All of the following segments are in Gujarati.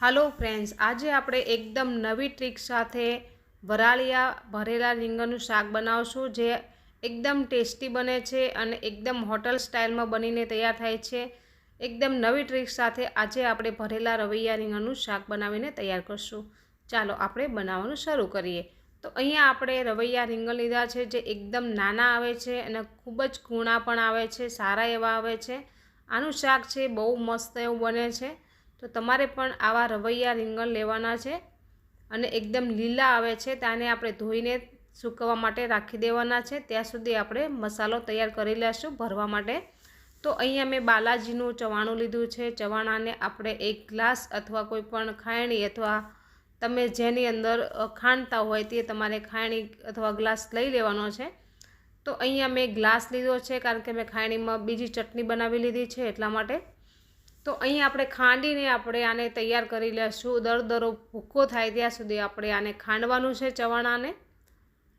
हेलो फ्रेंड्स, आज આપણે એકદમ નવી ટ્રીક સાથે વરાળિયા ભરેલા રીંગણનું શાક બનાવશું જે એકદમ ટેસ્ટી બને છે અને એકદમ હોટલ સ્ટાઇલમાં બનીને તૈયાર થાય છે। એકદમ નવી ટ્રીક સાથે આજે આપણે ભરેલા રવૈયા રીંગણનું શાક બનાવીને તૈયાર કરશું। ચાલો આપણે બનાવવાનું શરૂ કરીએ। તો અહીંયા આપણે રવૈયા રીંગણ લીધા છે જે એકદમ નાના આવે છે અને ખૂબ જ કૂણા પણ આવે છે, સારા એવા આવે છે। આનું શાક છે બહુ મસ્ત એવું બને છે। तो तमारे पण आवा रवैया રીંગણ लेवाना छे अने एकदम लीला आवे छे त्याने आपणे धोईने सूकवा माटे राखी देवाना छे। त्यां सुधी आपणे मसालो तैयार करी लेशुं भरवा माटे। तो अहींया मैं बालाजीनुं चवाणुं लीधुं छे। चवाणाने आपणे एक ग्लास अथवा कोईपण खायणी अथवा तमे जेनी अंदर खांडता होय ते तमारे खायणी अथवा ग्लास लई लेवानो छे। तो अहींया मैं ग्लास लीधो छे कारण के मैं खायणीमां बीजी चटनी बनावी लीधी छे एटला माटे। तो अहीं आपणे खांडीने आपणे आने तैयार करी लेशुं। दरदरो भूको थाय त्यां सुधी आपणे आने खांडवानुं छे चवाणाने।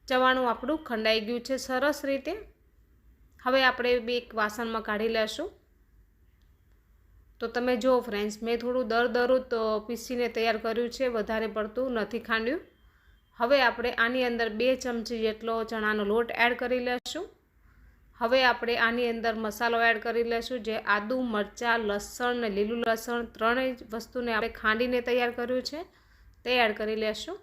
चवाणुं आपणुं खंडाई गयुं छे सरस रीते। हवे आपणे एक वासणमां काढी लेशुं। तो तमे जो फ्रेंड्स मैं थोड़ुं दरदरो तो पीसीने तैयार कर्युं छे, वधारे पड़तुं नथी खांड्युं। हवे आपणे आनी अंदर 2 चमची जेटलो चणानो लोट एड करी लेशुं। हवे आपणे आनी अंदर मसालो एड करी लेशुं जे आदू, मरचा, लसण ने लीलू लसण त्रणेय वस्तुने आपणे खांडीने तैयार कर्युं छे ते एड करी लेशुं।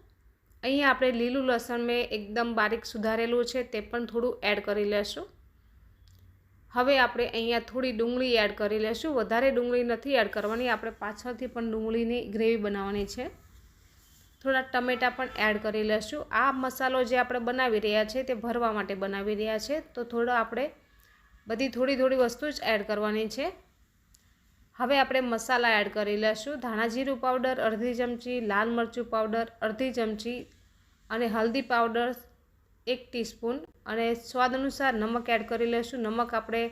अहीं आपणे लीलू लसण में एकदम बारीक सुधारेलुं छे ते पण थोड़ुं एड करी लेशुं। हवे आपणे अहींया थोड़ी डूंगળી एड करी लेशुं। वधारे डूंगળી नथी एड करवानी, आपणे पाछळथी पण डूंगળીની ग्रेवी बनावવાની છે। थोड़ा टमेटा पण एड करी लेशुं। आ मसालो जे आपणे बनावी रह्या छे ते भरवा माटे बनावी रह्या छे। तो थोड़ा आपणे बधी थोड़ी थोड़ी वस्तु ज एड करवानी छे। हवे आपणे मसाला एड करी लेशुं। धाणा जीरुं पाउडर अर्धी चमची, लाल मरचुं पाउडर अर्धी चमची अने हल्दी पाउडर 1 टीस्पून अने स्वाद अनुसार नमक एड करी लेशुं। नमक आपणे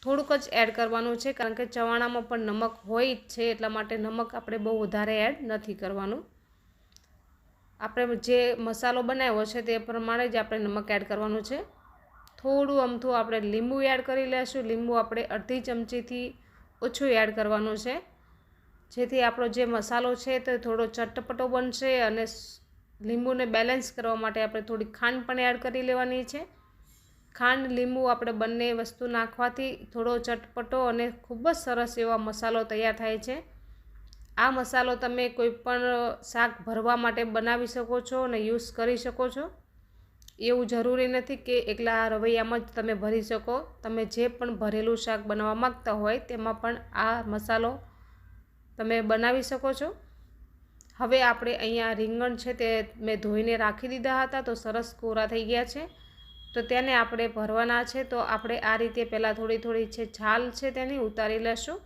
थोड़ुंक ज एड करवानुं छे कारण के चवाणामां पण नमक होय ज छे એટલા માટે नमक आपणे बहु વધારે एड નથી કરવાનું। આપણે જે મસાલો બનાવ્યો છે તે પ્રમાણે જ આપણે નમક એડ કરવાનું છે। થોડું અમથું આપણે લીંબુ એડ કરી લેશું। લીંબુ આપણે અડધી ચમચીથી ઓછું એડ કરવાનું છે જેથી આપણો જે મસાલો છે તે થોડો ચટપટો બનશે અને લીંબુને બેલેન્સ કરવા માટે આપણે થોડી ખાંડ પણ એડ કરી લેવાની છે। ખાંડ લીંબુ આપણે બંને વસ્તુ નાખવાથી થોડો ચટપટો અને ખૂબ જ સરસ એવો મસાલો તૈયાર થાય છે। आ मसालो तमे कोईपण शाक भरवा माटे बनावी शको छो ने यूज करी शको छो। एवुं जरूरी नथी के एकला रवैयामां ज तमे भरी शको। तमे जे पण भरेलुं शाक बनाववा मागता होय तेमां पण आ मसालो तमे बनावी शको छो। हवे आपणे अहींया રીંગણ छे ते मैं धोईने राखी दीधा हता तो सरस कोरा थई गया छे। तो तेने आपणे भरवाना छे। तो आपणे आ रीते पहेला थोड़ी थोड़ी छे छाल छे तेनी उतारी लेशुं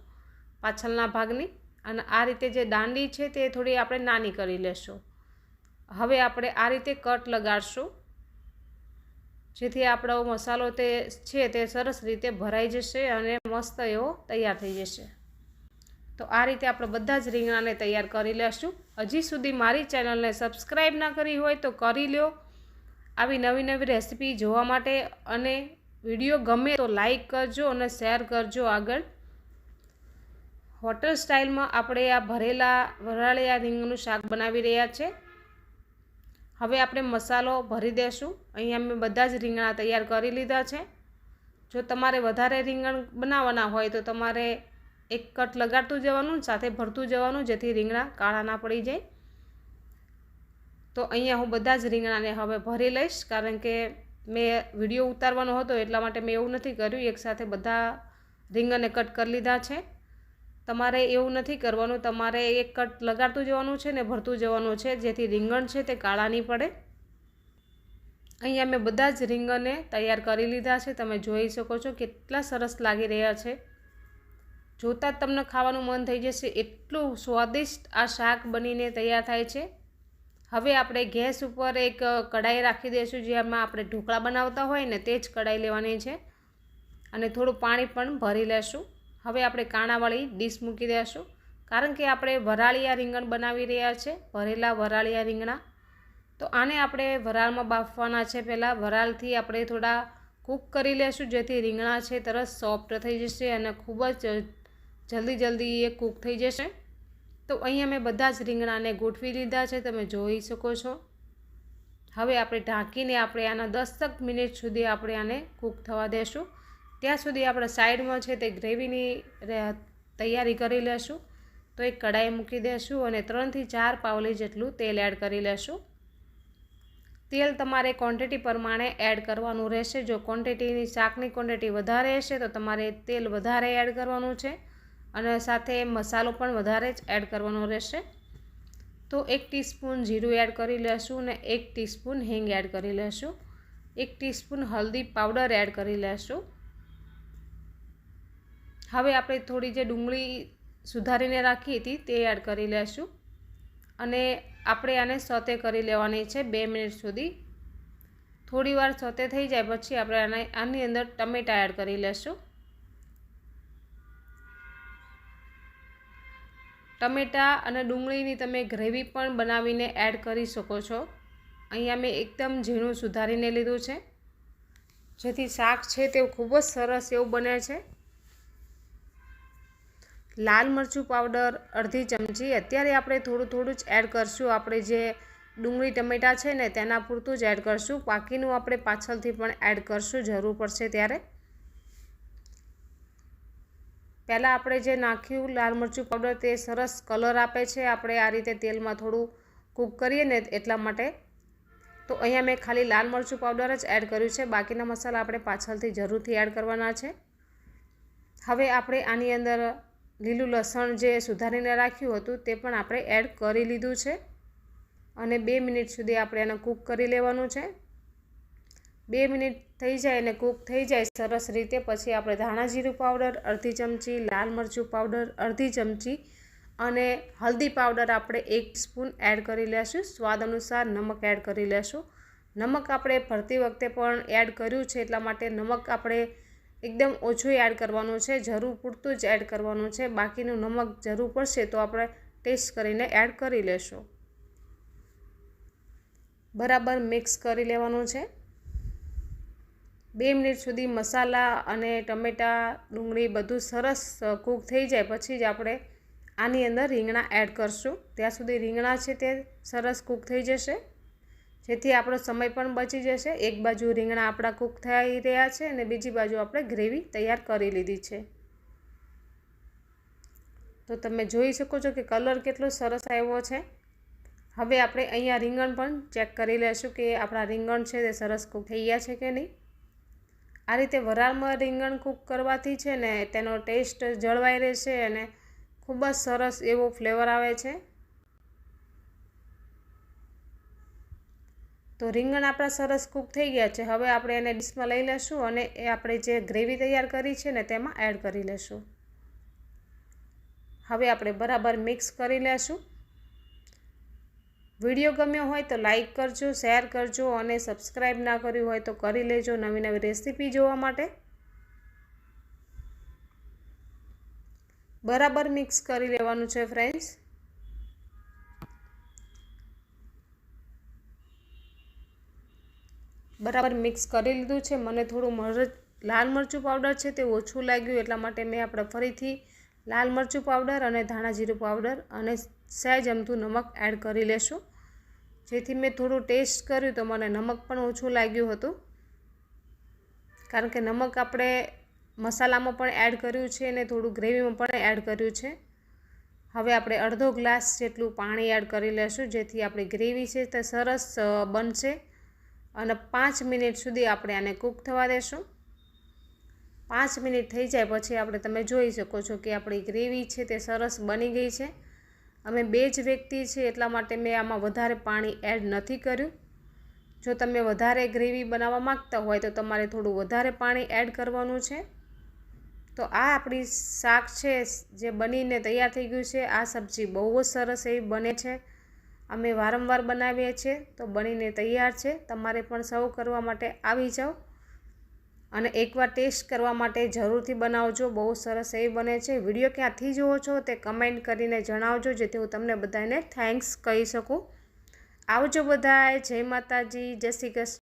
पाछळना भागनी અને આ રીતે જે દાંડી છે તે થોડી આપણે નાની કરી લેશું। હવે આપણે આ રીતે કટ લગાડશું જેથી આપણો મસાલો તે છે તે સરસ રીતે ભરાઈ જશે અને મસ્ત એવો તૈયાર થઈ જશે। તો આ રીતે આપણે બધા જ રીંગણાને તૈયાર કરી લેશું। હજી સુધી મારી ચેનલને સબસ્ક્રાઈબ ના કરી હોય તો કરી લ્યો આવી નવી નવી રેસીપી જોવા માટે। અને વિડીયો ગમે તો લાઈક કરજો અને શેર કરજો આગળ। होटल स्टाइल में आपणे आ भरेला वराळिया રીંગણનું શાક बनावी रह्या छे। हवे आपणे मसालो भरी देशुं। अहींया मैं बधा ज રીંગણા तैयार करी लीधा छे। जो तमारे वधारे રીંગણ बनाववाना होय तो तमारे एक कट लगाडतुं जवानुं साथे भरतुं जवानुं जेथी રીંગણા काळा ना पड़ी जाय। तो अहींया हूँ बधा ज રીંગણાने हवे भरी लईश कारण के मैं विडियो उतारवानो हतो एटला माटे मैं एवुं नथी कर्युं। एक साथे बधा રીંગણને कट कर लीधा छे। तमारे एवुं नथी करवानुं, तमारे एक कट लगाडतुं जवानुं छे ने भरतुं जवानुं छे जेथी રીંગણ छे ते काळा नहीं पड़े। अहींया मैं बधा ज રીંગણને तैयार करी लीधा छे। तमे जोई शको छो केटला सरस लागी रह्या छे। जोता ज तमने खावानुं मन थई जशे एटलुं स्वादिष्ट आ शाक बनीने तैयार थाय छे। हवे आपणे गैस उपर एक कढ़ाई राखी देशुं जेमां आपणे ढोकळा बनावता होय ने ते ज कढ़ाई लेवानी छे अने थोडुं पाणी पण भरी लेशुं। हवे आपणे काणावाળી ડીશ मूकी देशुं कारण के आपणे वराळिया રીંગણ बनावी रह्या छे, भरेला वराळिया રીંગણા। तो आने आपणे वराळमां बाफवाना छे। पहेला वराळथी आपणे थोड़ा कूक करी लेशुं जेथी રીંગણા छे तरस सॉफ्ट थई जशे अने खूब ज जल्दी जल्दी ए कूक थई जशे। તો અહીંયા મેં બધા જ રીંગણાને ગોઠવી લીધા છે, તમે જોઈ શકો છો। હવે આપણે ઢાંકીને આપણે આના 10 મિનિટ સુધી આપણે આને કૂક થવા દેશું। ત્યાં સુધી આપણે સાઈડમાં છે તે ગ્રેવીની તૈયારી કરી લેશું। તો એક કઢાઈ મૂકી દેશું અને 3 થી 4 પાવલી જેટલું તેલ એડ કરી લેશું। તેલ તમારે ક્વોન્ટિટી પ્રમાણે એડ કરવાનું રહેશે। જો ક્વોન્ટિટીની શાકની ક્વોન્ટિટી વધારે હશે તો તમારે તેલ વધારે એડ કરવાનું છે અને સાથે મસાલો પણ વધારે જ એડ કરવાનો રહેશે। તો 1 ટીસ્પૂન જીરું એડ કરી લેશું અને 1 ટીસ્પૂન હિંગ એડ કરી લેશું। 1 ટીસ્પૂન હલ્દી પાવડર એડ કરી લેશું। હવે આપણે થોડી જે ડુંગળી સુધારીને રાખી હતી તે એડ કરી લેશું અને આપણે આને સોતે કરી લેવાની છે 2 મિનિટ સુધી। થોડી વાર સોતે થઈ જાય પછી આપણે આની અંદર ટમેટાં એડ કરી લેશું। ટમેટાં અને ડુંગળીની તમે ગ્રેવી પણ બનાવીને એડ કરી શકો છો। અહીંયા મેં એકદમ ઝીણું સુધારીને લીધું છે જેથી શાક છે તે ખૂબ જ સરસ એવું બને છે। લાલ મરચું પાવડર અડધી ચમચી, અત્યારે આપણે થોડું જ એડ કરશું। આપણે જે ડુંગળી ટમેટાં છે ને તેના પૂરતું જ એડ કરશું, બાકીનું આપણે પાછળથી પણ એડ કરશું, જરૂર પડશે ત્યારે। પહેલાં આપણે જે નાખ્યું લાલ મરચું પાવડર તે સરસ કલર આપે છે, આપણે આ રીતે તેલમાં થોડું કૂક કરીએ ને એટલા માટે। તો અહીંયા મેં ખાલી લાલ મરચું પાવડર જ એડ કર્યું છે, બાકીના મસાલા આપણે પાછળથી જરૂરથી એડ કરવાના છે। હવે આપણે આની અંદર લીલું લસણ જે સુધારીને રાખ્યું હતું તે પણ આપણે એડ કરી લીધું છે અને 2 મિનિટ સુધી આપણે એને કૂક કરી લેવાનું છે। 2 મિનિટ થઈ જાય અને કૂક થઈ જાય સરસ રીતે પછી આપણે ધાણા જીરું પાવડર અડધી ચમચી, લાલ મરચું પાવડર અડધી ચમચી અને હલ્દી પાવડર આપણે 1 સ્પૂન એડ કરી લેશું। સ્વાદ અનુસાર નમક એડ કરી લેશું। નમક આપણે ભરતી વખતે પણ એડ કર્યું છે એટલા માટે નમક આપણે એકદમ ઓછું એડ કરવાનું છે, જરૂર પૂરતું જ એડ કરવાનું છે। બાકીનું નમક જરૂર પડશે તો આપણે ટેસ્ટ કરીને એડ કરી લેશું। બરાબર મિક્સ કરી લેવાનું છે। 2 મિનિટ સુધી મસાલા અને ટમેટાં ડુંગળી બધું સરસ કૂક થઈ જાય પછી જ આપણે આની અંદર રીંગણા એડ કરશું। ત્યાં સુધી રીંગણા છે તે સરસ કૂક થઈ જશે જેથી આપણો સમય પણ બચી જશે। એક બાજુ રીંગણા આપણા કૂક થઈ રહ્યા છે અને બીજી બાજુ આપણે ગ્રેવી તૈયાર કરી લીધી છે। તો તમે જોઈ શકો છો કે કલર કેટલો સરસ આવ્યો છે। હવે આપણે અહીંયા રીંગણ પણ ચેક કરી લેશું કે આપણા રીંગણ છે તે સરસ કૂક થઈ ગયા છે કે નહીં। આ રીતે વરાળમાં રીંગણ કૂક કરવાથી છે ને તેનો ટેસ્ટ જળવાઈ રહેશે અને ખૂબ જ સરસ એવો ફ્લેવર આવે છે। તો રીંગણ આપણા સરસ કૂક થઈ ગયા છે। હવે આપણે એને ડીશમાં લઈ લેશું અને એ આપણે જે ગ્રેવી તૈયાર કરી છે ને તેમાં એડ કરી લેશું। હવે આપણે બરાબર મિક્સ કરી લેશું। વિડીયો ગમ્યો હોય તો લાઈક કરજો, શેર કરજો અને સબસ્ક્રાઈબ ના કર્યું હોય તો કરી લેજો નવી નવી રેસીપી જોવા માટે। બરાબર મિક્સ કરી લેવાનું છે ફ્રેન્ડ્સ। બરાબર મિક્સ કરી લીધું છે। મને થોડું લાલ મરચું પાવડર છે તે ઓછું લાગ્યું એટલા માટે મેં આપણે ફરીથી લાલ મરચું પાવડર અને ધાણા જીરું પાવડર અને સહેજ અમથું નમક એડ કરી લેશું જેથી મેં થોડું ટેસ્ટ કર્યું તો મને નમક પણ ઓછું લાગ્યું હતું કારણ કે નમક આપણે મસાલામાં પણ એડ કર્યું છે અને થોડું ગ્રેવીમાં પણ એડ કર્યું છે। હવે આપણે અડધો ગ્લાસ જેટલું પાણી એડ કરી લેશું જેથી આપણી ગ્રેવી છે તે સરસ બનશે અને 5 મિનિટ સુધી આપણે આને કૂક થવા દેશું। 5 મિનિટ થઈ જાય પછી આપણે તમે જોઈ શકો છો કે આપણી ગ્રેવી છે તે સરસ બની ગઈ છે। અમે 2 જ વ્યક્તિ છે એટલા માટે મેં આમાં વધારે પાણી એડ નથી કર્યું। જો તમે વધારે ગ્રેવી બનાવવા માંગતા હોય તો તમારે થોડું વધારે પાણી એડ કરવાનું છે। તો આ આપણી શાક છે જે બનીને તૈયાર થઈ ગયું છે। આ સબ્જી બહુ જ સરસ એવી બને છે, અમે વારંવાર બનાવીએ છીએ તો બનીને તૈયાર છે। તમારે પણ સર્વ કરવા માટે આવી જાઓ અને એકવાર ટેસ્ટ કરવા માટે જરૂરથી બનાવજો, બહુ સરસ એવી બને છે। વિડીયો ક્યાંથી જુઓ છો તે કમેન્ટ કરીને જણાવજો જેથી હું તમને બધાને થેન્ક્સ કહી શકું। આવજો બધાય, જય માતાજી, જય શ્રી કૃષ્ણ।